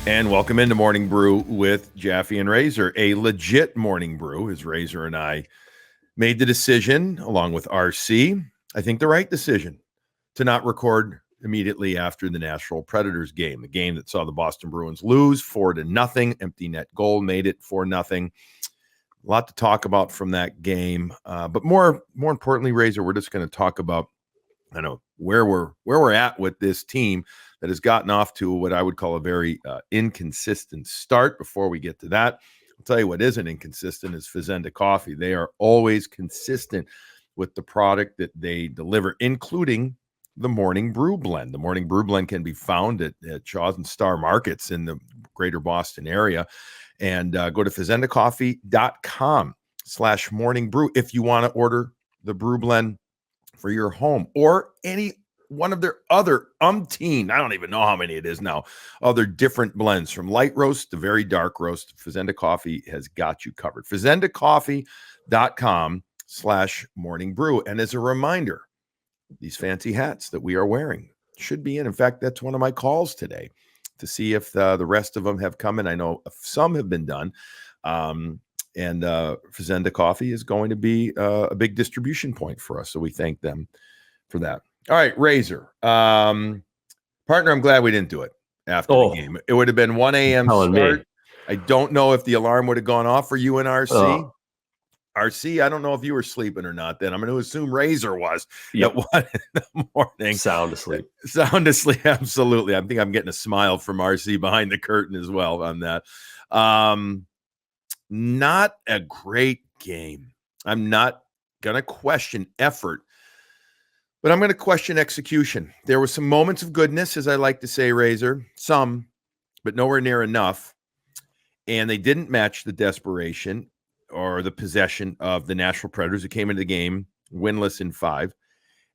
And welcome into Morning Brew with Jaffe and Razor, a legit morning brew, as Razor and I made the decision, along with RC, I think the right decision, to not record immediately after the Nashville Predators game, the game that saw the Boston Bruins lose 4-0, empty net goal, made it 4-0. A lot to talk about from that game. But more importantly, Razor, we're just going to talk about where we're at with this team that has gotten off to what I would call a very inconsistent start. Before we get to that, I'll tell you what isn't inconsistent is Fazenda Coffee. They are always consistent with the product that they deliver, including the Morning Brew Blend. The Morning Brew Blend can be found at Shaw's and Star Markets in the greater Boston area. And go to fazendacoffee.com/morning brew if you want to order the brew blend for your home or any one of their other umpteen, I don't even know how many it is now, other different blends from light roast to very dark roast. Fazenda Coffee has got you covered. fazendacoffee.com/morning brew. And as a reminder, these fancy hats that we are wearing should be in. In fact, that's one of my calls today to see if the rest of them have come in. I know some have been done. And Fazenda Coffee is going to be a big distribution point for us. So we thank them for that. All right, Razor. Partner, I'm glad we didn't do it after the game. It would have been 1 a.m. start. I don't know if the alarm would have gone off for you and RC. RC, I don't know if you were sleeping or not then. I'm going to assume Razor was at 1 in the morning. Sound asleep. Sound asleep, absolutely. I think I'm getting a smile from RC behind the curtain as well on that. Not a great game. I'm not going to question effort, but I'm going to question execution. There were some moments of goodness, as I like to say, Razor, some, but nowhere near enough. And they didn't match the desperation or the possession of the Nashville Predators, who came into the game winless in 5.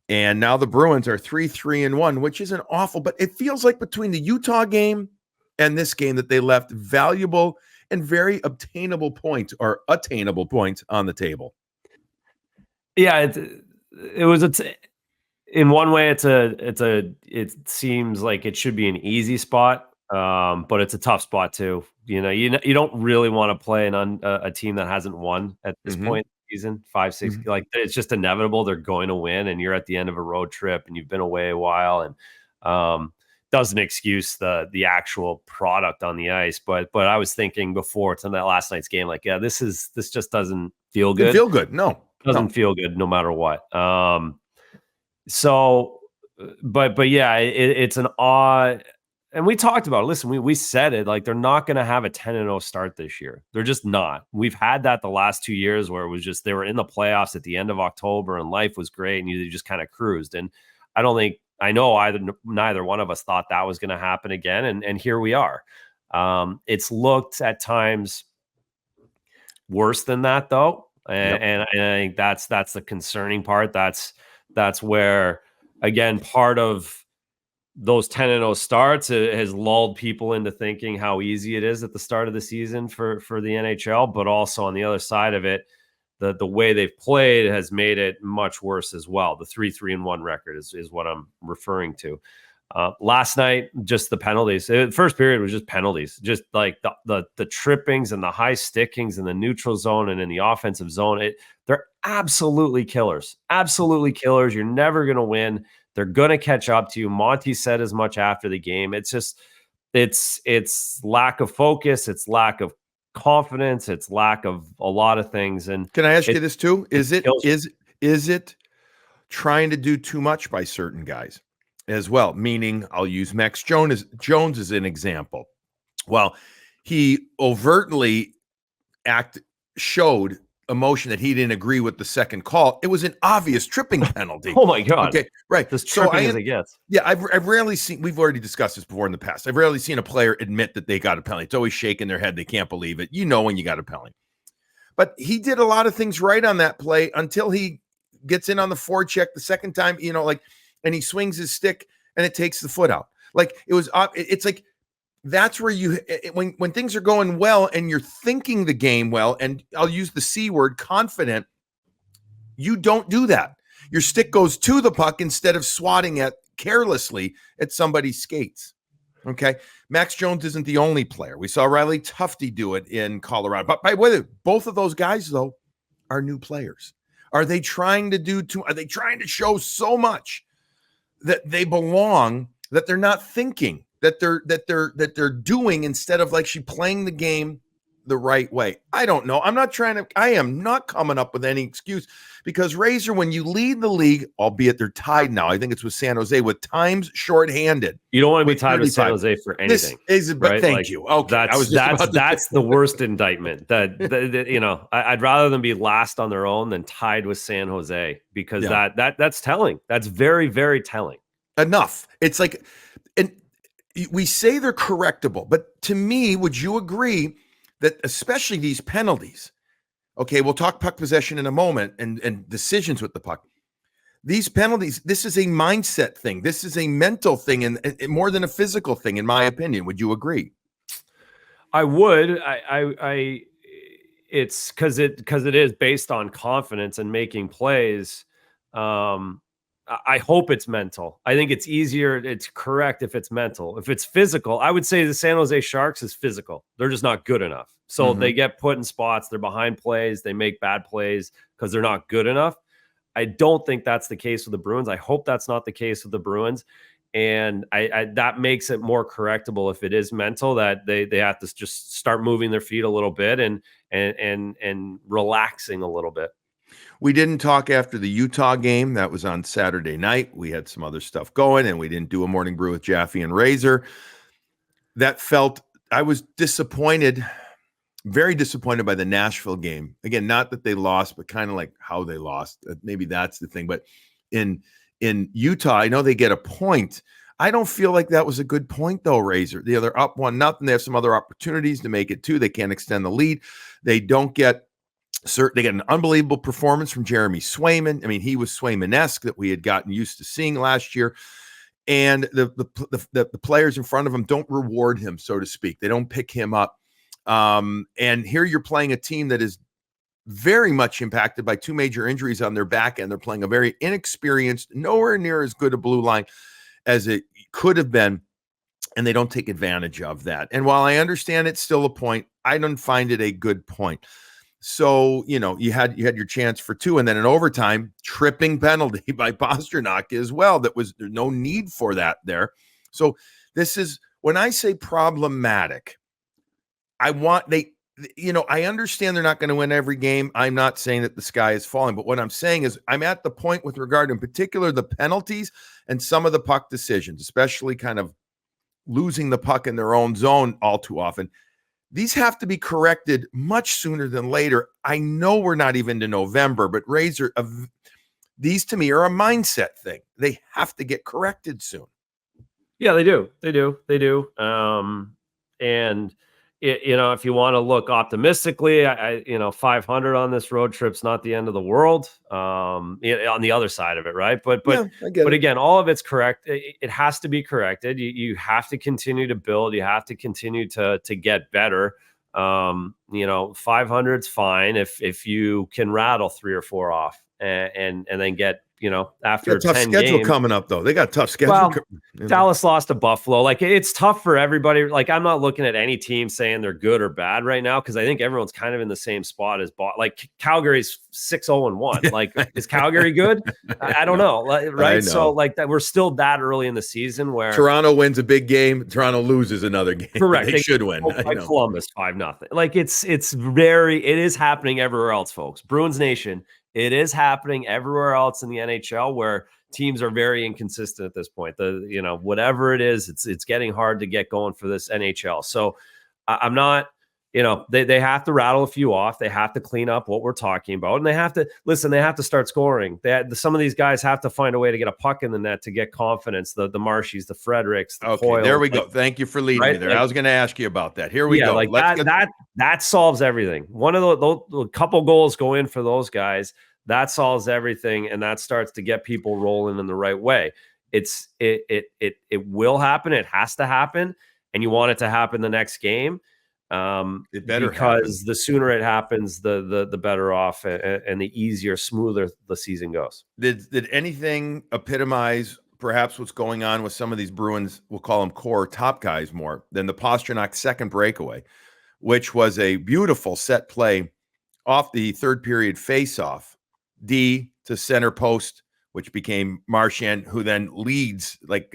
And now the Bruins are 3-3-1, which isn't awful, but it feels like between the Utah game and this game that they left valuable and very obtainable points or attainable points on the table. Yeah, it was in one way it seems like it should be an easy spot, but it's a tough spot too. You don't really want to play a team that hasn't won at this point in the season, 5-6. Like it's just inevitable they're going to win, and you're at the end of a road trip and you've been away a while, and doesn't excuse the actual product on the ice. But I was thinking before to that last night's game, like, yeah, this just doesn't feel good. Feel good. No. Doesn't feel good no matter what. So, but yeah, it's an odd, and we talked about it. Listen, we said it, like, they're not going to have a 10-0 start this year. They're just not. We've had that the last 2 years where it was just, they were in the playoffs at the end of October and life was great and you just kind of cruised. And I know neither one of us thought that was going to happen again. And here we are. It's looked at times worse than that though. And I think that's the concerning part. That's where, again, part of those 10-0 starts has lulled people into thinking how easy it is at the start of the season for the NHL, but also on the other side of it, the way they've played has made it much worse as well. The 3-3-1 record is what I'm referring to. Last night, just the penalties. The first period was just penalties, just like the trippings and the high stickings in the neutral zone and in the offensive zone. They're absolutely killers. Absolutely killers. You're never going to win. They're going to catch up to you. Monty said as much after the game. It's just, it's lack of focus. It's lack of confidence. It's lack of a lot of things. And can I ask you this too? Is it trying to do too much by certain guys as well? Meaning, I'll use Max Jones as an example. Well, he overtly showed emotion that he didn't agree with the second call. It was an obvious tripping penalty. Oh my God. Okay, right. This tripping as it gets. Yeah, I've rarely seen, we've already discussed this before in the past. I've rarely seen a player admit that they got a penalty. It's always shaking their head. They can't believe it. You know when you got a penalty. But he did a lot of things right on that play until he gets in on the forecheck the second time, and he swings his stick and it takes the foot out. Like it's like, that's where when things are going well and you're thinking the game well, and I'll use the C word, confident, you don't do that. Your stick goes to the puck instead of swatting carelessly at somebody's skates. Okay. Max Jones isn't the only player. We saw Riley Tufte do it in Colorado. But by the way, both of those guys, though, are new players. Are they trying to do too? Are they trying to show so much that they belong that they're not thinking that they're doing instead of like playing the game the right way? I don't know. I am not coming up with any excuse because Razor, when you lead the league, albeit they're tied now, I think it's with San Jose with times shorthanded. You don't want to be tied with San Jose for anything. But right? Thank you. Okay, that's the worst indictment. That I'd rather them be last on their own than tied with San Jose because that's telling. That's very, very telling. Enough. It's like, and we say they're correctable, but to me, would you agree that especially these penalties? Okay, we'll talk puck possession in a moment and decisions with the puck. These penalties, this is a mindset thing. This is a mental thing and more than a physical thing, in my opinion. Would you agree? I would. It's because it is based on confidence and making plays. I hope it's mental. I think it's easier. It's correct if it's mental. If it's physical, I would say the San Jose Sharks is physical. They're just not good enough. So they get put in spots. They're behind plays. They make bad plays because they're not good enough. I don't think that's the case with the Bruins. I hope that's not the case with the Bruins. And I that makes it more correctable if it is mental, that they have to just start moving their feet a little bit and relaxing a little bit. We didn't talk after the Utah game. That was on Saturday night. We had some other stuff going, and we didn't do a morning brew with Jaffe and Razor. I was disappointed, very disappointed by the Nashville game. Again, not that they lost, but kind of like how they lost. Maybe that's the thing. But in Utah, I know they get a point. I don't feel like that was a good point, though, Razor. They're up 1-0. They have some other opportunities to make it 2. They can't extend the lead. They get an unbelievable performance from Jeremy Swayman. I mean, he was Swayman-esque that we had gotten used to seeing last year. And the players in front of him don't reward him, so to speak. They don't pick him up. And here you're playing a team that is very much impacted by 2 major injuries on their back end. They're playing a very inexperienced, nowhere near as good a blue line as it could have been. And they don't take advantage of that. And while I understand it's still a point, I don't find it a good point. So, you had your chance for 2, and then an overtime tripping penalty by Pastrnak as well. There's no need for that there. So this is, when I say problematic, I understand they're not going to win every game. I'm not saying that the sky is falling, but what I'm saying is I'm at the point with regard in particular the penalties and some of the puck decisions, especially kind of losing the puck in their own zone all too often. These have to be corrected much sooner than later. I know we're not even to November, but Razor, these to me are a mindset thing. They have to get corrected soon. Yeah, they do. And if you want to look optimistically, I 500 on this road trip's not the end of the world. On the other side of it, right? But again, all of it's correct. It has to be corrected. You have to continue to build. You have to continue to get better. 500's fine if you can rattle 3 or 4 off and then get. After a tough 10 schedule games, coming up, though. They got a tough schedule. Well, Dallas lost to Buffalo. Like, it's tough for everybody. Like, I'm not looking at any team saying they're good or bad right now because I think everyone's kind of in the same spot as like Calgary's 6-0-1. Like, is Calgary good? I don't know. Right? So, like, that we're still that early in the season where Toronto wins a big game, Toronto loses another game. Correct. They should win. Like Columbus 5-0. Like, it is happening everywhere else, folks. Bruins Nation. It is happening everywhere else in the NHL where teams are very inconsistent at this point. Whatever it is, it's getting hard to get going for this NHL. So I'm not, they have to rattle a few off. They have to clean up what we're talking about. And they have to start scoring. Some of these guys have to find a way to get a puck in the net to get confidence. The Marshys, the Fredericks, the Coyle. There we go. Thank you for leading me there. I was going to ask you about that. Here we go. Like that solves everything. One of the couple goals go in for those guys. That solves everything, and that starts to get people rolling in the right way. It will happen. It has to happen, and you want it to happen the next game. It better because happen. The sooner it happens, the better off, and the easier, smoother the season goes. Did anything epitomize perhaps what's going on with some of these Bruins, we'll call them core top guys more than the Pastrnak second breakaway, which was a beautiful set play off the third period faceoff, D to center post, which became Marchand, who then leads like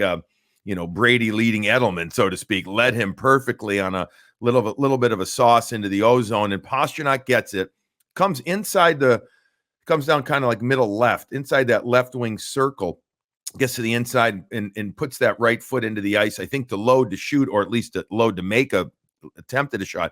Brady leading Edelman, so to speak, led him perfectly on a little bit of a sauce into the ozone, and Pastrnak gets it, comes down kind of like middle left, inside that left wing circle, gets to the inside and puts that right foot into the ice, I think to load to shoot, or at least to load to make a attempt at a shot.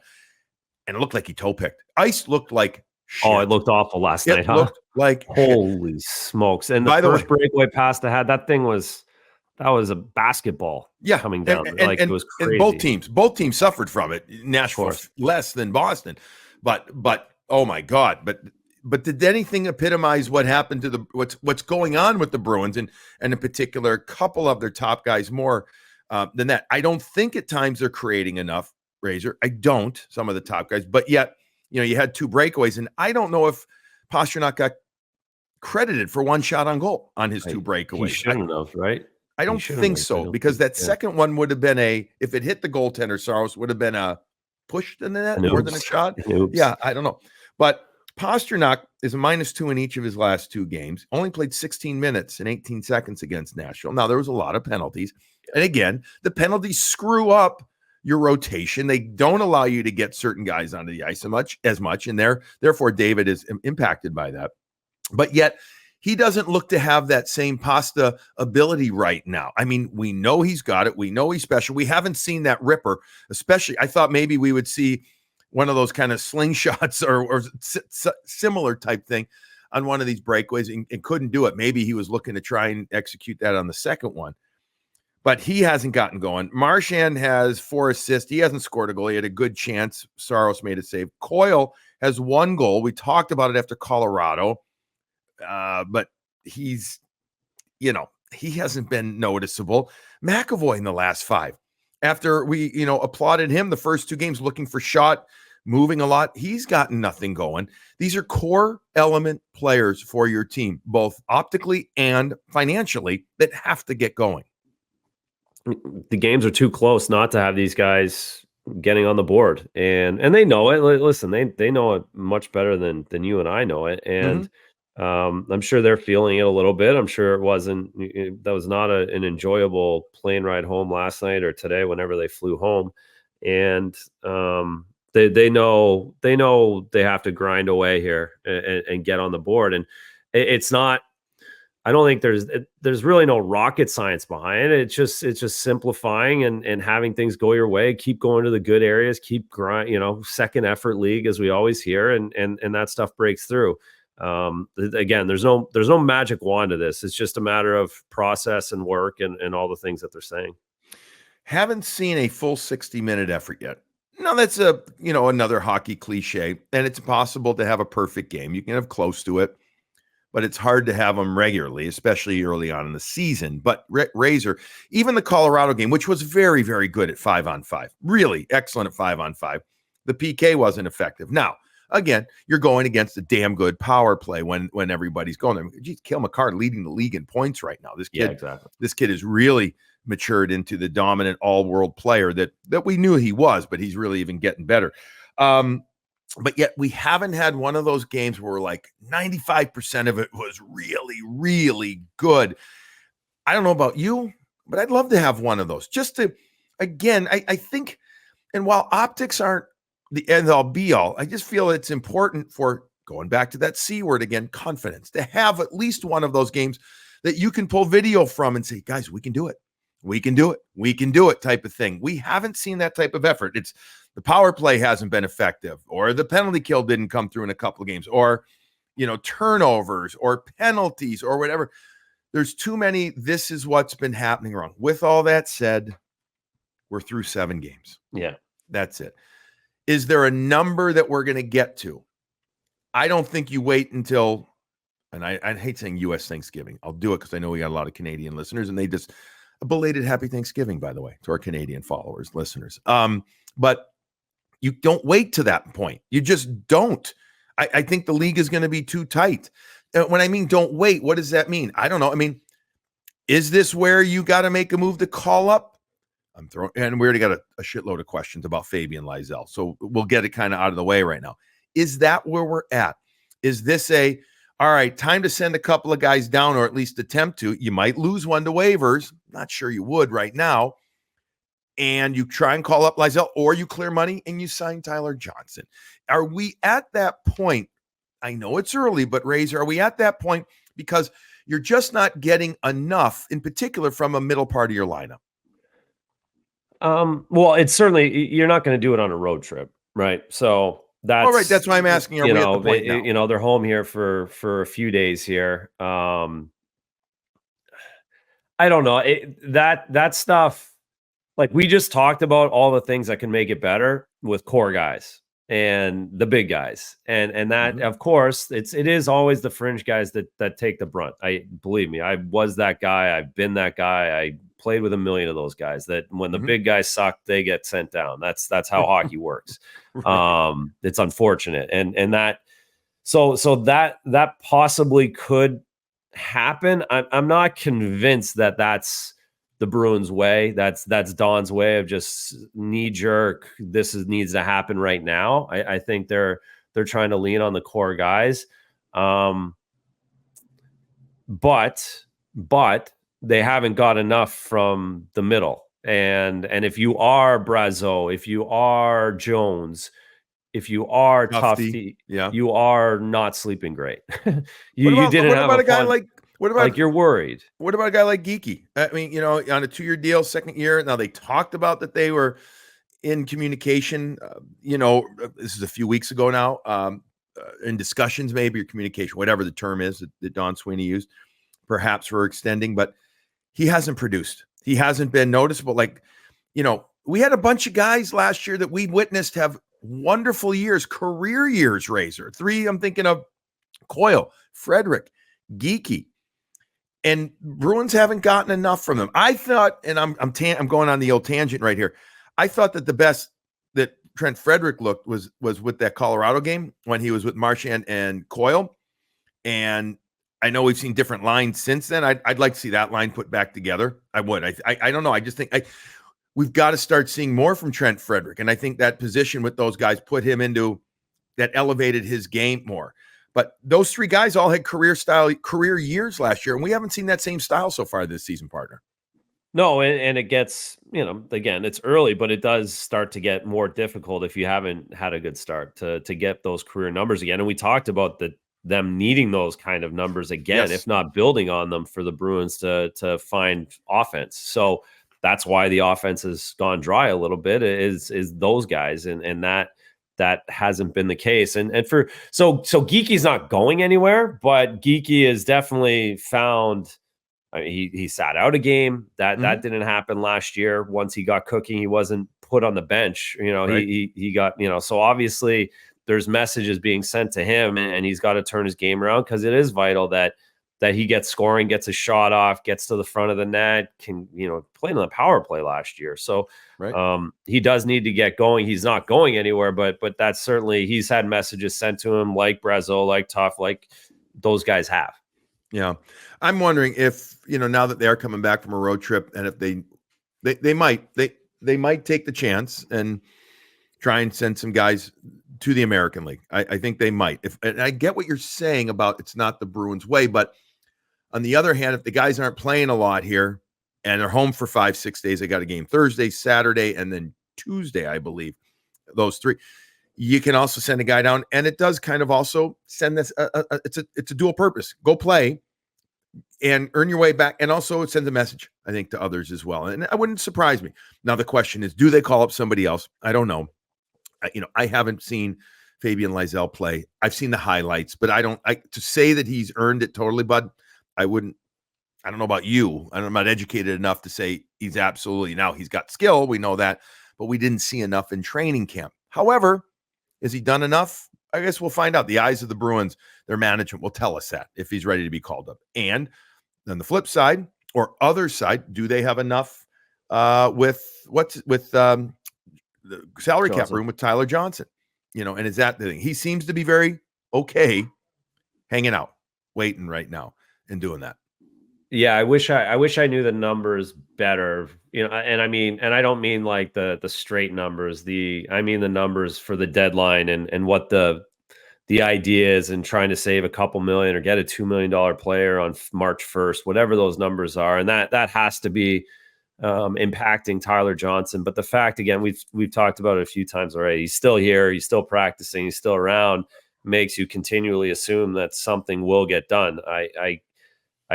And it looked like he toe picked. Ice looked like shit. Oh, it looked awful last night, huh? Looked like holy smokes. And the first breakaway pass they had, that was a basketball coming down. It was crazy. And both teams suffered from it. Nashville less than Boston. But oh my God. But did anything epitomize what happened to what's going on with the Bruins and in particular a couple of their top guys more than that? I don't think at times they're creating enough, Razor. I don't, some of the top guys, but yet, you had two breakaways, and I don't know if Pastrnak got credited for one shot on goal on his two breakaways. He shouldn't have, right? I don't think so, because that second one would have been if it hit the goaltender, Saros would have been a push in the net more than a shot. Yeah, I don't know. But Pastrnak is a -2 in each of his last two games, only played 16 minutes and 18 seconds against Nashville. Now, there was a lot of penalties. And again, the penalties screw up your rotation. They don't allow you to get certain guys onto the ice as much. And therefore, David is impacted by that. But yet, he doesn't look to have that same pasta ability right now. I mean, we know he's got it. We know he's special. We haven't seen that ripper, especially. I thought maybe we would see one of those kind of slingshots or similar type thing on one of these breakaways and couldn't do it. Maybe he was looking to try and execute that on the second one, but he hasn't gotten going. Marchand has 4 assists. He hasn't scored a goal. He had a good chance. Saros made a save. Coyle has 1 goal. We talked about it after Colorado, but he hasn't been noticeable. McAvoy in the last 5. After we, applauded him the first 2 games, looking for shot, moving a lot, he's gotten nothing going. These are core element players for your team, both optically and financially, that have to get going. The games are too close not to have these guys getting on the board, and they know it. Listen, they know it much better than you and I know it, and I'm sure they're feeling it a little bit. I'm sure that was not an enjoyable plane ride home last night or today, whenever they flew home. And they know they have to grind away here and get on the board. And it's not, I don't think there's really no rocket science behind it. It's just simplifying and having things go your way, keep going to the good areas, keep grind, second effort league, as we always hear. And that stuff breaks through. Again, there's no magic wand to this. It's just a matter of process and work and all the things that they're saying. Haven't seen a full 60-minute effort yet. Now that's another hockey cliche, and it's impossible to have a perfect game. You can have close to it, but it's hard to have them regularly, especially early on in the season. But Razor, even the Colorado game, which was very, very good at 5-on-5, really excellent at 5-on-5, the PK wasn't effective. Now, again, you're going against a damn good power play when everybody's going there. Geez, Cale Makar leading the league in points right now. This kid is really matured into the dominant all-world player that we knew he was, but he's really even getting better. But yet we haven't had one of those games where like 95% of it was really, really good. I don't know about you, but I'd love to have one of those. Just to, again, I think, and while optics aren't the end all be all, I just feel it's important, for going back to that C word again, confidence, to have at least one of those games that you can pull video from and say, guys, we can do it. We can do it. We can do it type of thing. We haven't seen that type of effort. It's the power play hasn't been effective, or the penalty kill didn't come through in a couple of games, or, turnovers or penalties or whatever. There's too many. This is what's been happening wrong. With all that said, we're through 7 games. Yeah, that's it. Is there a number that we're going to get to? I don't think you wait until, and I hate saying U.S. Thanksgiving. I'll do it because I know we got a lot of Canadian listeners, and they just, a belated happy Thanksgiving, by the way, to our Canadian followers, listeners. But you don't wait to that point. You just don't. I think the league is going to be too tight. When I mean don't wait, what does that mean? I don't know. I mean, Is this where you got to make a move to call up? I'm throwing, and we already got a shitload of questions about Fabian Lysell, so we'll get it kind of out of the way right now. Is that where we're at? Is this all right, time to send a couple of guys down, or at least attempt to? You might lose one to waivers. Not sure you would right now. And you try and call up Lysell, or you clear money and you sign Tyler Johnson. Are we at that point? I know it's early, but Razor, are we at that point? Because you're just not getting enough, in particular, from a middle part of your lineup. Well, it's certainly, you're not going to do it on a road trip, right? So that's all right. That's why I'm asking. Are we at the point now? They're home here for a few days here. I don't know that stuff. Like, we just talked about all the things that can make it better with core guys and the big guys, and that of course it is always the fringe guys that take the brunt. Believe me, I was that guy. I've been that guy. I played with a million of those guys that when the big guys suck, they get sent down. That's how hockey works. Right. It's unfortunate, and that so that possibly could happen. I'm not convinced that that's the Bruins way. That's Don's way of just knee jerk. This needs to happen right now. I think they're trying to lean on the core guys. But they haven't got enough from the middle. And if you are Brazeau, if you are Jones, if you are Tufte, you are not sleeping great. you didn't have a guy like. What about, like, you're worried? What about a guy like Geekie? I mean, on a 2-year deal, second year. Now, they talked about that they were in communication. This is a few weeks ago now, in discussions, maybe, or communication, whatever the term is that Don Sweeney used, perhaps for extending. But he hasn't produced. He hasn't been noticeable. Like, we had a bunch of guys last year that we witnessed have wonderful years, career years, Razor. 3, I'm thinking of Coyle, Frederick, Geekie. And Bruins haven't gotten enough from them. I thought, and I'm going on the old tangent right here. I thought that the best that Trent Frederick looked was with that Colorado game when he was with Marchand and Coyle. And I know we've seen different lines since then. I'd like to see that line put back together. I would. I don't know. I just think we've got to start seeing more from Trent Frederick. And I think that position with those guys put him into that elevated his game more. But those 3 guys all had career years last year, and we haven't seen that same style so far this season, partner. No, and it gets, again, it's early, but it does start to get more difficult if you haven't had a good start to get those career numbers again. And we talked about them needing those kind of numbers again, if not building on them for the Bruins to find offense. So that's why the offense has gone dry a little bit, is those guys, and that hasn't been the case. So Geekie's not going anywhere, but Geekie has definitely found. I mean, he sat out a game that didn't happen last year. Once he got cooking, he wasn't put on the bench. Right. He got, so obviously there's messages being sent to him, and he's got to turn his game around, because it is vital that he gets scoring, gets a shot off, gets to the front of the net, can, played on the power play last year. So right. He does need to get going. He's not going anywhere, but that's certainly, he's had messages sent to him, like Brazeau, like Tuff, like those guys have. Yeah. I'm wondering if, now that they are coming back from a road trip, and if they might take the chance and try and send some guys to the American League. I think they might. And I get what you're saying about it's not the Bruins way, but on the other hand, if the guys aren't playing a lot here and they're home for 5-6 days, they got a game Thursday, Saturday, and then Tuesday, I believe, those 3. You can also send a guy down, and it does kind of also send this. It's a dual purpose. Go play and earn your way back, and also it sends a message, I think, to others as well. And it wouldn't surprise me. Now the question is, do they call up somebody else? I don't know. I haven't seen Fabian Lysell play. I've seen the highlights, but to say that he's earned it totally, bud, I wouldn't. I don't know about you. I'm not educated enough to say he's absolutely. Now he's got skill. We know that, but we didn't see enough in training camp. However, has he done enough? I guess we'll find out. The eyes of the Bruins, their management will tell us that if he's ready to be called up. And then the flip side or other side, do they have enough with the salary cap room with Tyler Johnson? And is that the thing? He seems to be very okay hanging out, waiting right now and doing that. Yeah, I wish I knew the numbers better. And I don't mean like the straight numbers. I mean the numbers for the deadline and what the idea is, and trying to save a couple million or get a $2 million player on March 1st, whatever those numbers are, and that has to be impacting Tyler Johnson. But the fact, again, we've talked about it a few times already. He's still here. He's still practicing. He's still around. Makes you continually assume that something will get done. I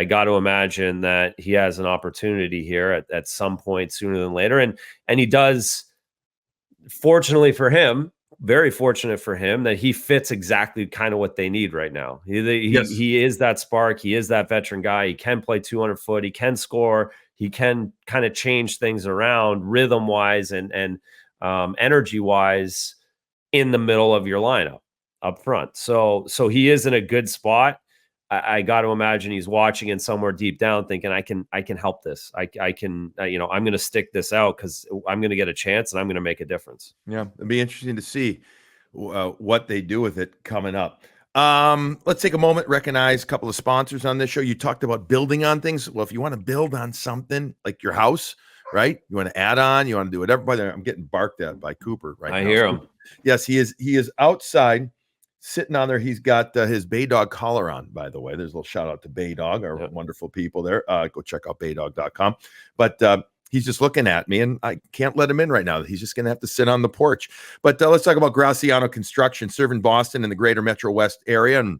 got to imagine that he has an opportunity here at some point sooner than later, and he does. Fortunately for him, very fortunate for him, that he fits exactly kind of what they need right now. He is that spark. He is that veteran guy. He can play 200 foot. He can score. He can kind of change things around rhythm wise and energy wise in the middle of your lineup up front. So he is in a good spot. I got to imagine he's watching and somewhere deep down thinking, I can help this. I can, I'm going to stick this out because I'm going to get a chance and I'm going to make a difference. Yeah, it'd be interesting to see what they do with it coming up. Let's take a moment, recognize a couple of sponsors on this show. You talked about building on things. Well, if you want to build on something like your house, right? You want to add on, you want to do whatever. By the way, I'm getting barked at by Cooper right now. I hear him. Yes, he is outside sitting on there. He's got his Bay Dog collar on, by the way. There's a little shout out to Bay Dog, our wonderful people there. Go check out baydog.com. But he's just looking at me, and I can't let him in right now. He's just going to have to sit on the porch. But let's talk about Graciano Construction, serving Boston and the greater Metro West area. And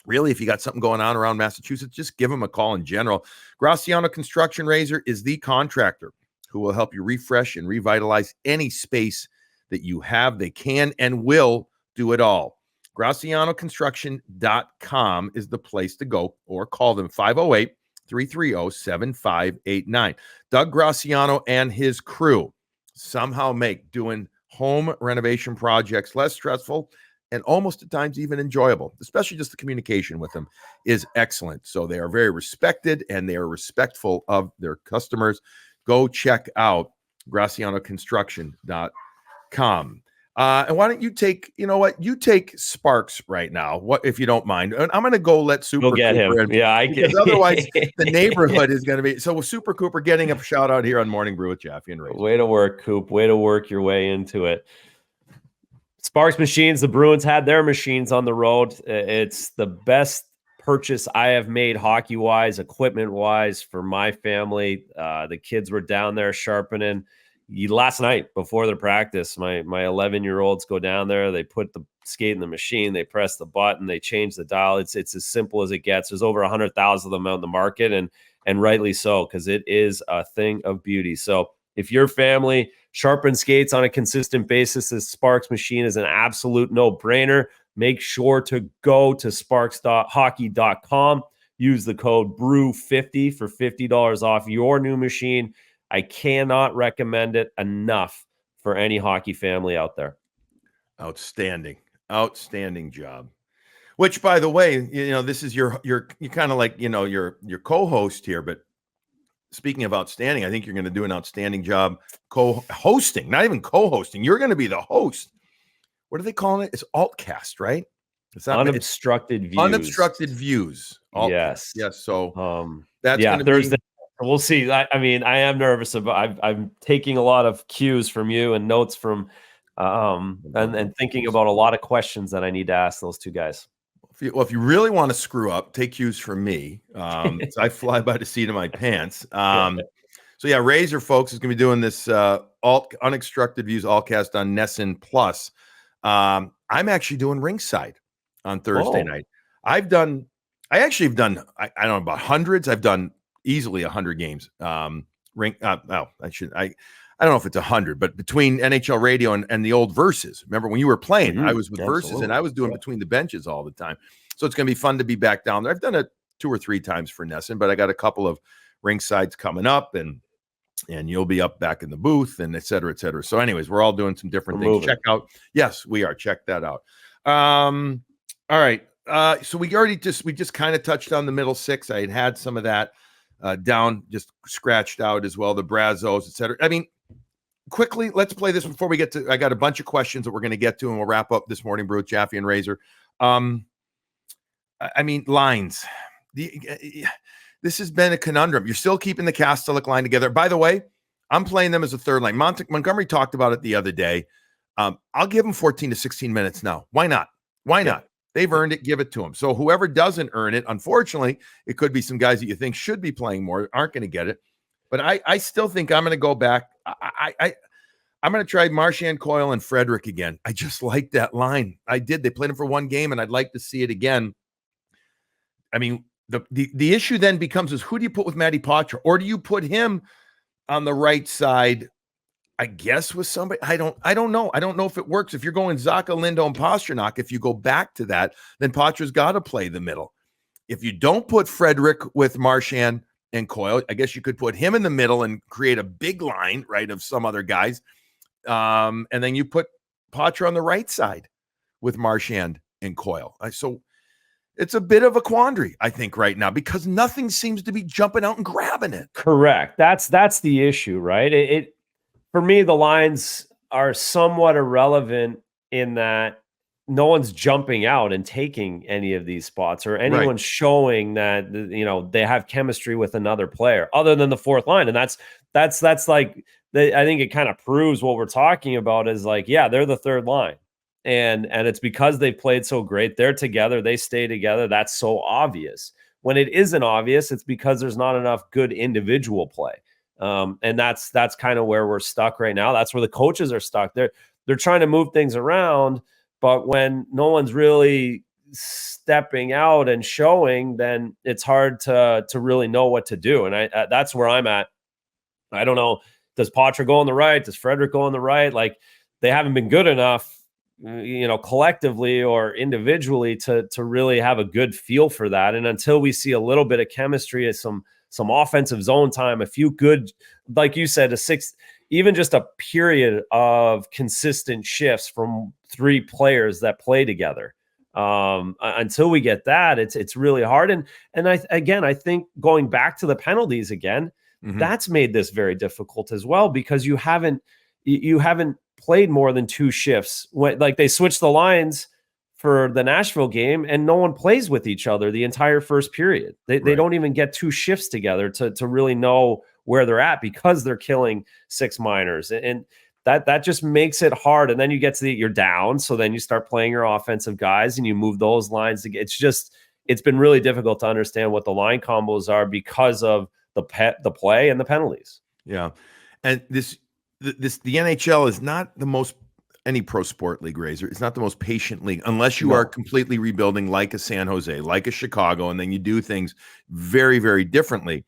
really, if you got something going on around Massachusetts, just give him a call in general. Graciano Construction Razor is the contractor who will help you refresh and revitalize any space that you have. They can and will do it all. GracianoConstruction.com is the place to go, or call them 508-330-7589. Doug Graciano and his crew somehow make doing home renovation projects less stressful and almost at times even enjoyable, especially just the communication with them is excellent. So they are very respected and they are respectful of their customers. Go check out GracianoConstruction.com. And why don't you take, you take Sparks right now, what if you don't mind? And I'm going to go let Super get Cooper him. Yeah, because otherwise the neighborhood is going to be. So with Super Cooper getting a shout out here on Morning Brew with Jaffe and Razor. Way to work, Coop. Way to work your way into it. Sparks Machines, the Bruins had their machines on the road. It's the best purchase I have made hockey-wise, equipment-wise for my family. The kids were down there sharpening. Last night before the practice, my 11-year-olds go down there. They put the skate in the machine. They press the button. They change the dial. It's as simple as it gets. There's over 100,000 of them out in the market, and rightly so, because it is a thing of beauty. So if your family sharpens skates on a consistent basis, this Sparks machine is an absolute no-brainer. Make sure to go to sparks.hockey.com. Use the code BREW50 for $50 off your new machine. I cannot recommend it enough for any hockey family out there. Outstanding job. Which, by the way, this is you're kind of like, your co-host here, but speaking of outstanding, I think you're going to do an outstanding job co-hosting, not even co-hosting. You're going to be the host. What are they calling it? It's altcast, right? It's not unobstructed views. Unobstructed views. Yes. Yes. So that's going to Thursday. be. We'll see. I am nervous about. I'm taking a lot of cues from you and notes from, and thinking about a lot of questions that I need to ask those two guys. If you really want to screw up, take cues from me. So I fly by the seat of my pants. So yeah, Razor folks is going to be doing this unobstructed views allcast on Nessun Plus. I'm actually doing ringside on Thursday night. I actually have done. I don't know about hundreds. I've done easily 100 games. I don't know if it's 100, but between NHL radio and the old Versus. Remember when you were playing, I was with Versus and I was doing between the benches all the time. So it's going to be fun to be back down there. I've done it 2 or 3 times for Nessun, but I got a couple of ringsides coming up and you'll be up back in the booth and et cetera, et cetera. So anyways, we're all doing some different things. Check out. Yes, we are. Check that out. All right. So we just kind of touched on the middle six. I had some of that down, just scratched out as well, the Brazos, et cetera. I mean, quickly, let's play this before we get to, I got a bunch of questions that we're going to get to, and we'll wrap up this morning brew with Jaffe and Razor. I mean, lines. this has been a conundrum. You're still keeping the Kastelik line together. By the way, I'm playing them as a third line. Montgomery talked about it the other day. I'll give them 14 to 16 minutes now. Why not? Why not? They've earned it. Give it to them. So whoever doesn't earn it, unfortunately, it could be some guys that you think should be playing more, aren't going to get it. But I still think I'm going to go back. I'm going to try Marchand, Coyle, and Frederick again. I just like that line. I did. They played him for one game, and I'd like to see it again. I mean, the issue then becomes is who do you put with Matty Poitras? Or do you put him on the right side, I guess, with somebody? I don't know. I don't know if it works. If you're going Zacha, Lindo, and Pasternak, if you go back to that, then Poitra's got to play the middle. If you don't put Frederick with Marchand and Coyle, I guess you could put him in the middle and create a big line, right, of some other guys. And then you put Poitras on the right side with Marchand and Coyle. So it's a bit of a quandary, I think, right now, because nothing seems to be jumping out and grabbing it. Correct. That's the issue, right? It for me, the lines are somewhat irrelevant in that no one's jumping out and taking any of these spots or anyone showing that, you know, they have chemistry with another player other than the fourth line. And that's like, I think it kind of proves what we're talking about is like, yeah, they're the third line. And it's because they've played so great. They're together. They stay together. That's so obvious. When it isn't obvious, it's because there's not enough good individual play. And that's kind of where we're stuck right now. That's where the coaches are stuck. They're trying to move things around, but when no one's really stepping out and showing, then it's hard to really know what to do. And that's where I'm at. I don't know. Does Poitras go on the right? Does Frederick go on the right? Like, they haven't been good enough, you know, collectively or individually to really have a good feel for that. And until we see a little bit of chemistry, some offensive zone time, a few good, like you said, even just a period of consistent shifts from three players that play together. Until we get that, it's really hard. And I think going back to the penalties again, that's made this very difficult as well, because you haven't played more than two shifts. Like, they switched the lines for the Nashville game and no one plays with each other the entire first period. They don't even get two shifts together to really know where they're at, because they're killing six minors. And that just makes it hard. And then you get to you're down. So then you start playing your offensive guys and you move those lines. It's been really difficult to understand what the line combos are because of the play and the penalties. Yeah. And the NHL is not the most, any pro sport league, Razor, it's not the most patient league unless you are completely rebuilding, like a San Jose, like a Chicago, and then you do things very, very differently.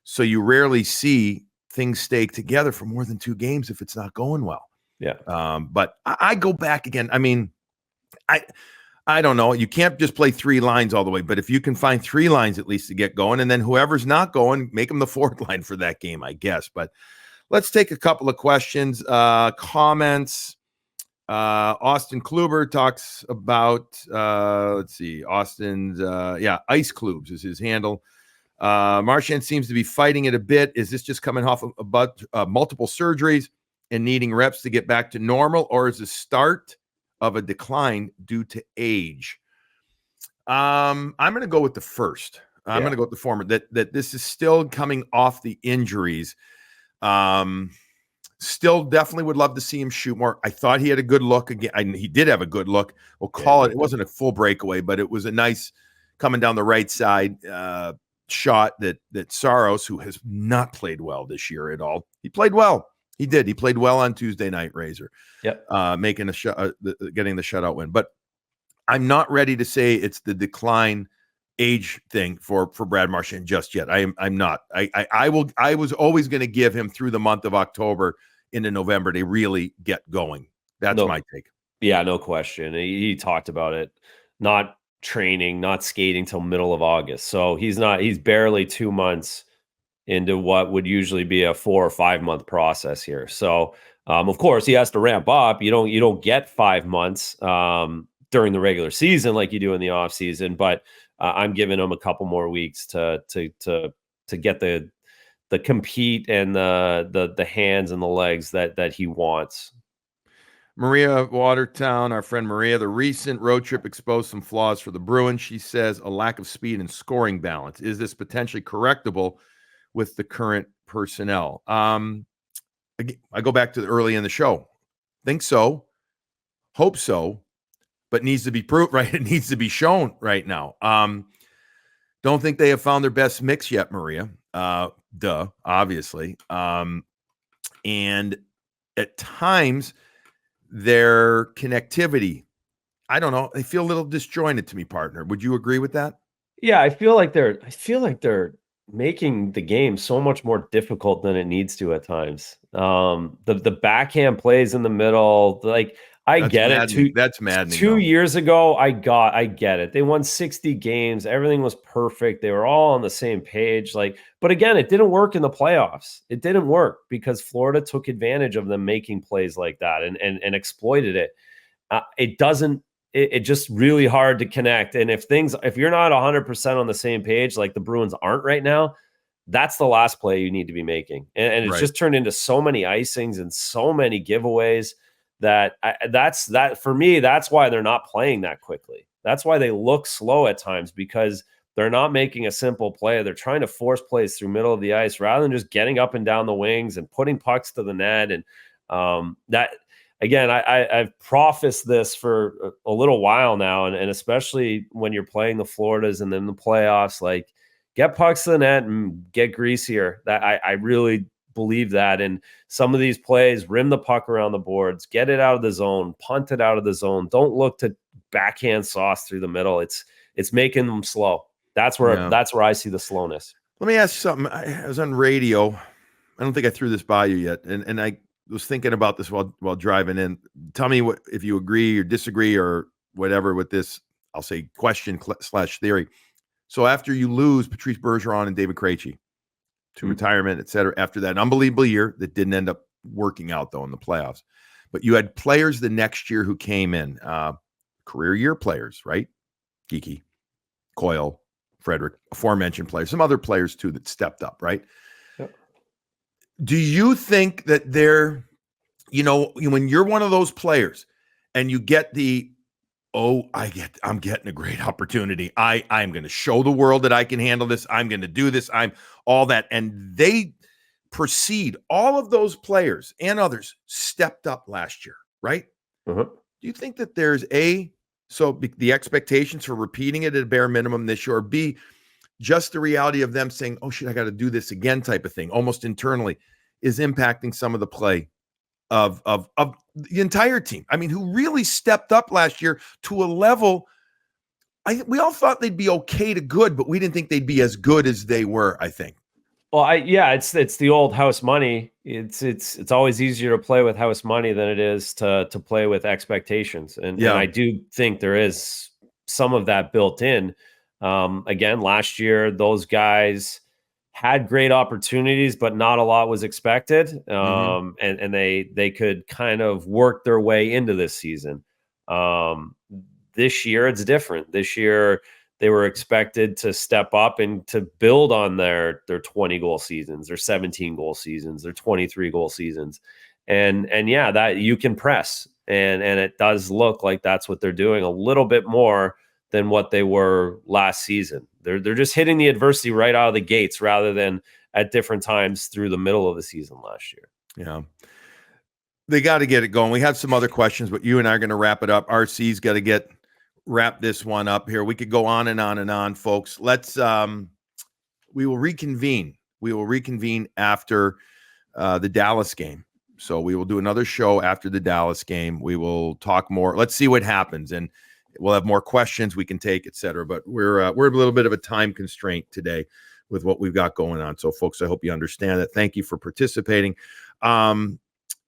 So you rarely see things stay together for more than two games if it's not going well. Yeah. But I go back again. I mean, I don't know. You can't just play three lines all the way, but if you can find three lines at least to get going, and then whoever's not going, make them the fourth line for that game, I guess. But let's take a couple of questions, comments. Austin Kluber talks about, let's see, Austin's, Ice Klubes is his handle. Marchand seems to be fighting it a bit. Is this just coming off of multiple surgeries and needing reps to get back to normal, or is the start of a decline due to age? I'm going to go with the first. I'm going to go with the former, that this is still coming off the injuries. Still definitely would love to see him shoot more. I thought he had a good look again. He did have a good look. We'll call it. It wasn't a full breakaway, but it was a nice coming down the right side shot that Saros, who has not played well this year at all, he played well. He did. He played well on Tuesday night, Razor. Making a shot, getting the shutout win. But I'm not ready to say it's the decline age thing for Brad Marchand just yet. I'm not. I was always going to give him through the month of October into November to really get going. That's my take. Yeah, no question. He talked about it, not training, not skating till middle of August. So he's barely 2 months into what would usually be a 4 or 5 month process here. So of course he has to ramp up. You don't get 5 months during the regular season like you do in the off season, but I'm giving him a couple more weeks to get the compete and the hands and the legs that he wants. Maria Watertown, our friend Maria, the recent road trip exposed some flaws for the Bruins. She says a lack of speed and scoring balance. Is this potentially correctable with the current personnel? I go back to the early in the show. Think so, hope so, but needs to be proved, right? It needs to be shown right now. Don't think they have found their best mix yet, Maria. Obviously. And at times, their connectivity, I don't know, they feel a little disjointed to me, partner. Would you agree with that? Yeah, I feel like they're making the game so much more difficult than it needs to at times. The backhand plays in the middle, like I That's get maddening. it. That's maddening. 2 years ago, I get it. They won 60 games. Everything was perfect. They were all on the same page. But again, it didn't work in the playoffs. It didn't work because Florida took advantage of them making plays like that and exploited it. It doesn't. It's just really hard to connect. And if you're not 100% on the same page, like the Bruins aren't right now, that's the last play you need to be making. And it's just turned into so many icings and so many giveaways that for me, that's why they're not playing that quickly. That's why they look slow at times, because they're not making a simple play. They're trying to force plays through middle of the ice rather than just getting up and down the wings and putting pucks to the net. And that, again, I've prefaced this for a little while now, and especially when you're playing the Floridas and then the playoffs, like get pucks to the net and get greasier. That I really believe that. And some of these plays, rim the puck around the boards, get it out of the zone, punt it out of the zone. Don't look to backhand sauce through the middle. It's making them slow. That's where I see the slowness. Let me ask you something. I was on radio. I don't think I threw this by you yet, and I was thinking about this while driving in. Tell me if you agree or disagree or whatever with this, I'll say question / theory. So after you lose Patrice Bergeron and David Krejci to retirement, et cetera, after that unbelievable year that didn't end up working out, though, in the playoffs, but you had players the next year who came in, career year players, right? Geeky, Coyle, Frederick, aforementioned players, some other players, too, that stepped up, right? Yep. Do you think that they're, when you're one of those players and you get I'm getting a great opportunity. I'm going to show the world that I can handle this. I'm going to do this. I'm all that. And they proceed. All of those players and others stepped up last year, right? Uh-huh. Do you think that there's the expectations for repeating it at a bare minimum this year, or B, just the reality of them saying, oh shit, I got to do this again type of thing, almost internally, is impacting some of the play of the entire team? I mean, who really stepped up last year to a level. We all thought they'd be okay to good, but we didn't think they'd be as good as they were, I think. Well, it's the old house money. It's always easier to play with house money than it is to play with expectations. And I do think there is some of that built in. Again, last year, those guys had great opportunities, but not a lot was expected. And they could kind of work their way into this season. This year, it's different. This year, they were expected to step up and to build on their 20-goal seasons, their 17-goal seasons, their 23-goal seasons. And yeah, that you can press. And it does look like that's what they're doing a little bit more than what they were last season. They're just hitting the adversity right out of the gates rather than at different times through the middle of the season last year. Yeah. They got to get it going. We have some other questions, but you and I are going to wrap it up. RC's got to wrap this one up here. We could go on and on and on, folks. Let's we will reconvene. We will reconvene after the Dallas game. So we will do another show after the Dallas game. We will talk more. Let's see what happens, and we'll have more questions we can take, et cetera. But we're a little bit of a time constraint today with what we've got going on. So, folks, I hope you understand that. Thank you for participating.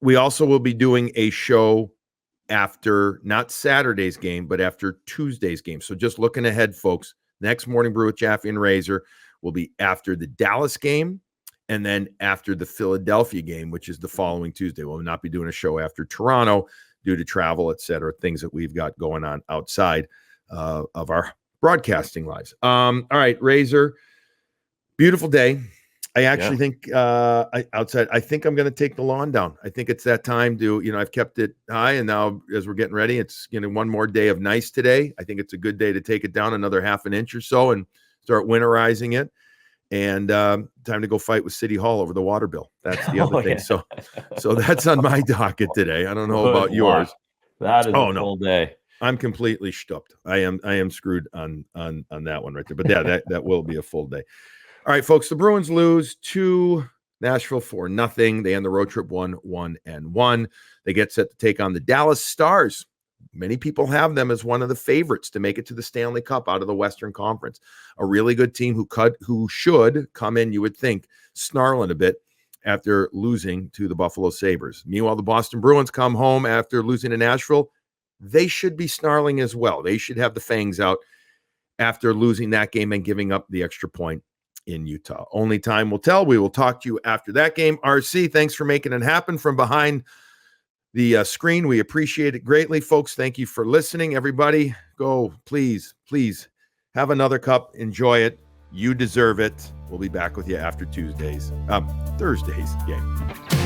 We also will be doing a show after not Saturday's game, but after Tuesday's game. So just looking ahead, folks, next Morning Brew with Jaffe and Razor will be after the Dallas game and then after the Philadelphia game, which is the following Tuesday. We'll not be doing a show after Toronto due to travel, et cetera, things that we've got going on outside of our broadcasting lives. All right, Razor, beautiful day. I actually think I think I'm going to take the lawn down. I think it's that time to, I've kept it high, and now as we're getting ready, it's one more day of nice today. I think it's a good day to take it down another half an inch or so and start winterizing it. And time to go fight with City Hall over the water bill. That's the other thing. Yeah. So that's on my docket today. I don't know about yours. That is a full day. I'm completely stuffed. I am screwed on that one right there. But yeah, that will be a full day. All right, folks. The Bruins lose to Nashville 4-0. They end the road trip 1-1. They get set to take on the Dallas Stars. Many people have them as one of the favorites to make it to the Stanley Cup out of the Western Conference. A really good team who should come in, you would think, snarling a bit after losing to the Buffalo Sabres. Meanwhile, the Boston Bruins come home after losing to Nashville. They should be snarling as well. They should have the fangs out after losing that game and giving up the extra point in Utah. Only time will tell. We will talk to you after that game. RC, thanks for making it happen from behind the screen. We appreciate it greatly, folks. Thank you for listening. Everybody, go, please have another cup. Enjoy it. You deserve it. We'll be back with you after Thursday's game.